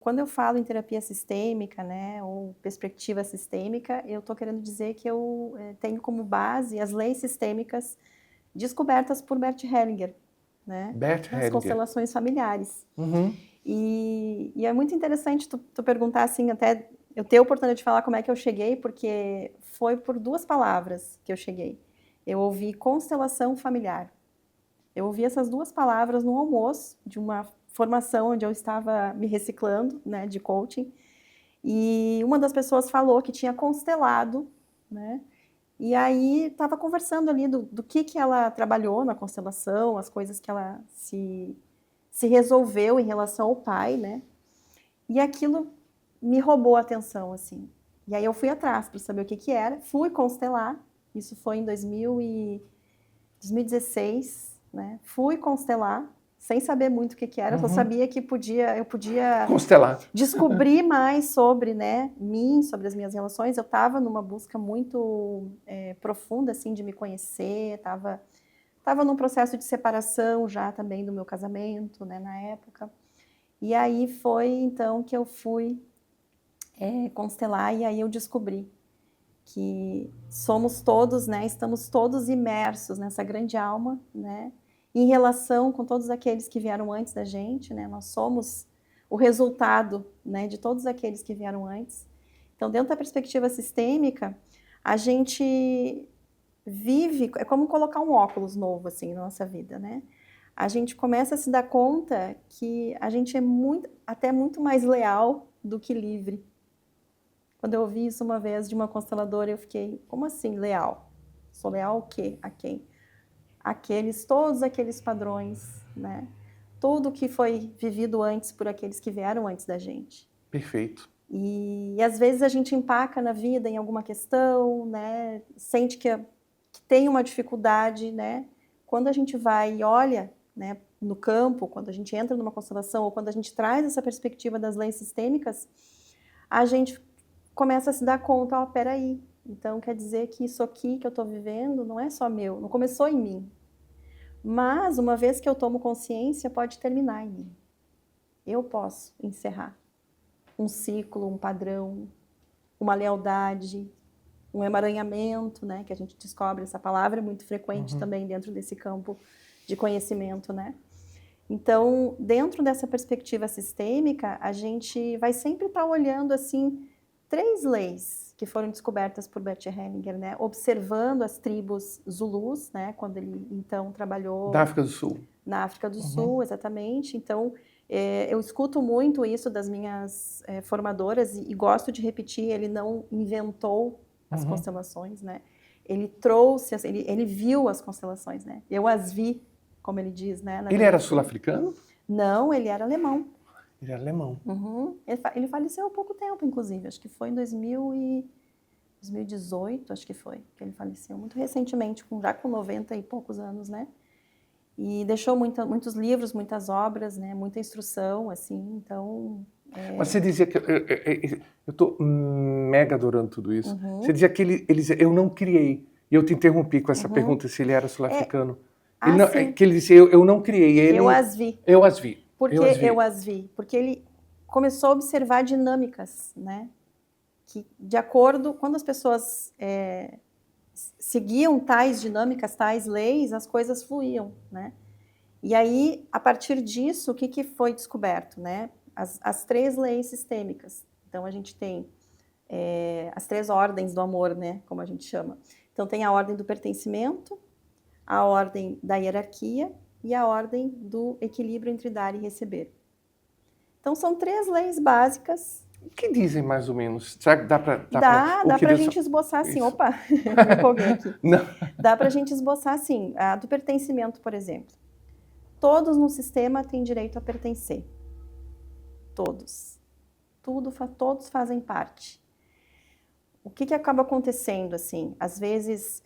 Quando eu falo em terapia sistêmica, né, ou perspectiva sistêmica, eu estou querendo dizer que eu tenho como base as leis sistêmicas descobertas por Bert Hellinger, né, Bert nas Hellinger. constelações familiares. Uhum. E é muito interessante tu perguntar assim, até eu ter a oportunidade de falar como é que eu cheguei, porque foi por duas palavras que eu cheguei. Eu ouvi constelação familiar. Eu ouvi essas duas palavras no almoço de uma formação onde eu estava me reciclando, né, de coaching. E uma das pessoas falou que tinha constelado, né? E aí estava conversando ali do que ela trabalhou na constelação, as coisas que ela se resolveu em relação ao pai, né? E aquilo me roubou a atenção, assim. E aí eu fui atrás para saber o que era, fui constelar, isso foi em 2016, né? Fui constelar, sem saber muito o que era, só sabia que eu podia Constelado. descobrir mais sobre, né, mim, sobre as minhas relações. Eu estava numa busca muito profunda, assim, de me conhecer, estava num processo de separação já também do meu casamento, né, na época. E aí foi, então, que eu fui constelar e aí eu descobri que somos todos, né, estamos todos imersos nessa grande alma, né, em relação com todos aqueles que vieram antes da gente, né, nós somos o resultado, né, de todos aqueles que vieram antes. Então, dentro da perspectiva sistêmica, a gente vive, é como colocar um óculos novo, assim, na nossa vida, né? A gente começa a se dar conta que a gente é até muito mais leal do que livre. Quando eu ouvi isso uma vez de uma consteladora, eu fiquei, como assim leal? Sou leal ao quê? A quem? Todos aqueles padrões, né? Tudo que foi vivido antes por aqueles que vieram antes da gente. Perfeito. E às vezes a gente empaca na vida em alguma questão, né? Sente que tem uma dificuldade, né? Quando a gente vai e olha, né, no campo, quando a gente entra numa constelação ou quando a gente traz essa perspectiva das leis sistêmicas, a gente começa a se dar conta, ó, peraí, então quer dizer que isso aqui que eu estou vivendo não é só meu, não começou em mim. Mas, uma vez que eu tomo consciência, pode terminar em mim. Eu posso encerrar um ciclo, um padrão, uma lealdade, um emaranhamento, né? Que a gente descobre, essa palavra é muito frequente também dentro desse campo de conhecimento, né? Então, dentro dessa perspectiva sistêmica, a gente vai sempre estar olhando, assim, 3 leis que foram descobertas por Bert Hellinger, né? Observando as tribos Zulus, né? Quando ele, então, trabalhou... Da África do Sul. Na África do Sul, exatamente. Então, eu escuto muito isso das minhas formadoras e gosto de repetir, ele não inventou as constelações, né? Ele trouxe, ele viu as constelações, né? Eu as vi, como ele diz, né? Ele era sul-africano? Não, ele era alemão. Ele era alemão. Ele faleceu há pouco tempo, inclusive. Acho que foi em 2018, acho que foi, que ele faleceu. Muito recentemente, já com 90 e poucos anos, né? E deixou muitos livros, muitas obras, né? Muita instrução, assim, então... Mas você dizia que... Eu estou mega adorando tudo isso. Você dizia que ele dizia, eu não criei. E eu te interrompi com essa pergunta se ele era sul-africano. Que ele disse, eu não criei. Eu as vi. Eu as vi. Por que eu as vi? Porque ele começou a observar dinâmicas, né? Que, de acordo, quando as pessoas seguiam tais dinâmicas, tais leis, as coisas fluíam, né? E aí, a partir disso, o que foi descoberto, né? As 3 leis sistêmicas. Então, a gente tem as 3 ordens do amor, né? Como a gente chama. Então, tem a ordem do pertencimento, a ordem da hierarquia e a ordem do equilíbrio entre dar e receber. Então, são 3 leis básicas. O que dizem mais ou menos? Será que dá para... Dá para a gente esboçar assim, opa, me empolguei aqui. Não. Dá para a gente esboçar assim, a do pertencimento, por exemplo. Todos no sistema têm direito a pertencer. Todos. Todos fazem parte. O que acaba acontecendo, assim? Às vezes,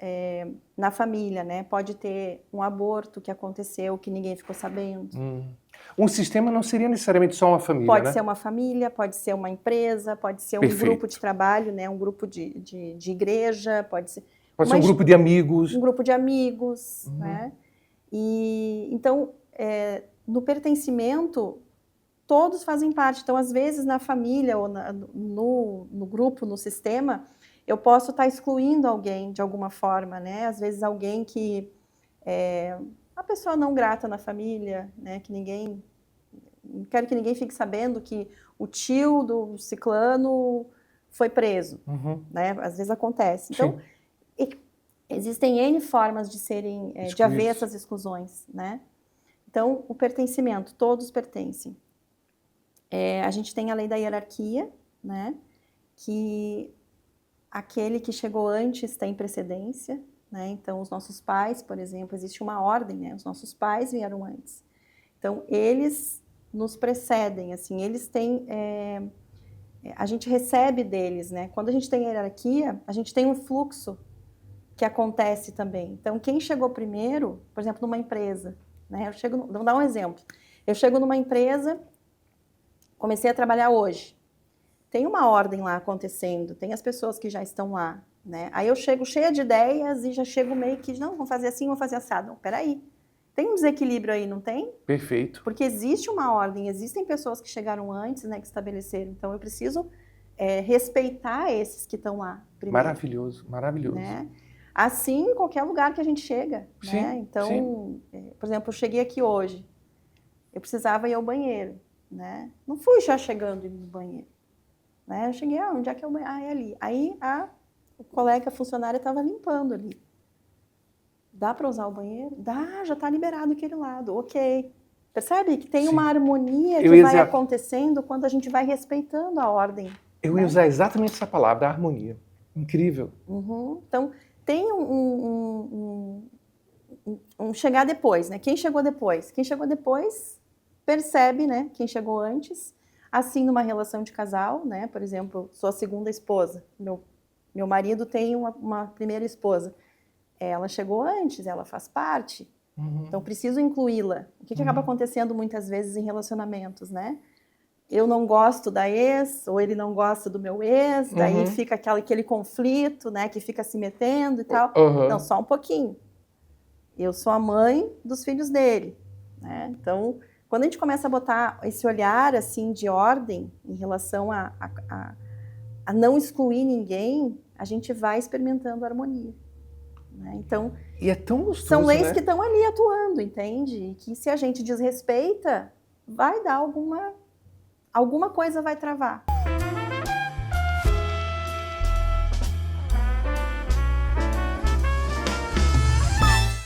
na família, né? Pode ter um aborto que aconteceu, que ninguém ficou sabendo. Um sistema não seria necessariamente só uma família, pode né? ser uma família, pode ser uma empresa, pode ser um grupo de trabalho, né? Um grupo de igreja, pode ser... Pode ser um grupo de amigos. Um grupo de amigos, né? E, então, no pertencimento, todos fazem parte. Então, às vezes, na família ou no grupo, no sistema, eu posso estar excluindo alguém de alguma forma, né? Às vezes, alguém que é uma pessoa não grata na família, né? Não quero que ninguém fique sabendo que o tio do ciclano foi preso, né? Às vezes acontece. Então, existem N formas de de haver essas exclusões, né? Então, o pertencimento, todos pertencem. A gente tem a lei da hierarquia, né? Que aquele que chegou antes tem precedência, né? Então, os nossos pais, por exemplo, existe uma ordem, né? Os nossos pais vieram antes. Então, eles nos precedem, assim, eles têm... a gente recebe deles, né? Quando a gente tem hierarquia, a gente tem um fluxo que acontece também. Então, quem chegou primeiro, por exemplo, numa empresa, né? Vou dar um exemplo. Eu chego numa empresa, comecei a trabalhar hoje. Tem uma ordem lá acontecendo, tem as pessoas que já estão lá, né? Aí eu chego cheia de ideias e já chego meio que, não, vamos fazer assim, vamos fazer assado. Não, peraí. Tem um desequilíbrio aí, não tem? Perfeito. Porque existe uma ordem, existem pessoas que chegaram antes, né, que estabeleceram. Então, eu preciso respeitar esses que estão lá primeiro. Maravilhoso, maravilhoso. Né? Assim, em qualquer lugar que a gente chega. Sim, né? Então, por exemplo, eu cheguei aqui hoje. Eu precisava ir ao banheiro. Né? Não fui já chegando no banheiro. Né? Eu cheguei, onde é que é o banheiro? É ali. Aí, o colega funcionário estava limpando ali. Dá para usar o banheiro? Dá, já está liberado aquele lado, ok. Percebe que tem uma harmonia que vai acontecendo quando a gente vai respeitando a ordem. Eu ia usar exatamente essa palavra, a harmonia. Incrível. Então, tem um chegar depois, né? Quem chegou depois? Quem chegou depois percebe, né? Quem chegou antes. Assim, numa relação de casal, né? Por exemplo, sou a segunda esposa. Meu marido tem uma primeira esposa. Ela chegou antes, ela faz parte. Então, preciso incluí-la. O que acaba acontecendo muitas vezes em relacionamentos, né? Eu não gosto da ex, ou ele não gosta do meu ex, daí fica aquele conflito, né? Que fica se metendo e tal. Não, só um pouquinho. Eu sou a mãe dos filhos dele, né? Então, quando a gente começa a botar esse olhar, assim, de ordem em relação a não excluir ninguém, a gente vai experimentando harmonia. Né? Então, e é tão gostoso, são leis né? que estão ali atuando, entende? E que se a gente desrespeita, vai dar alguma coisa vai travar.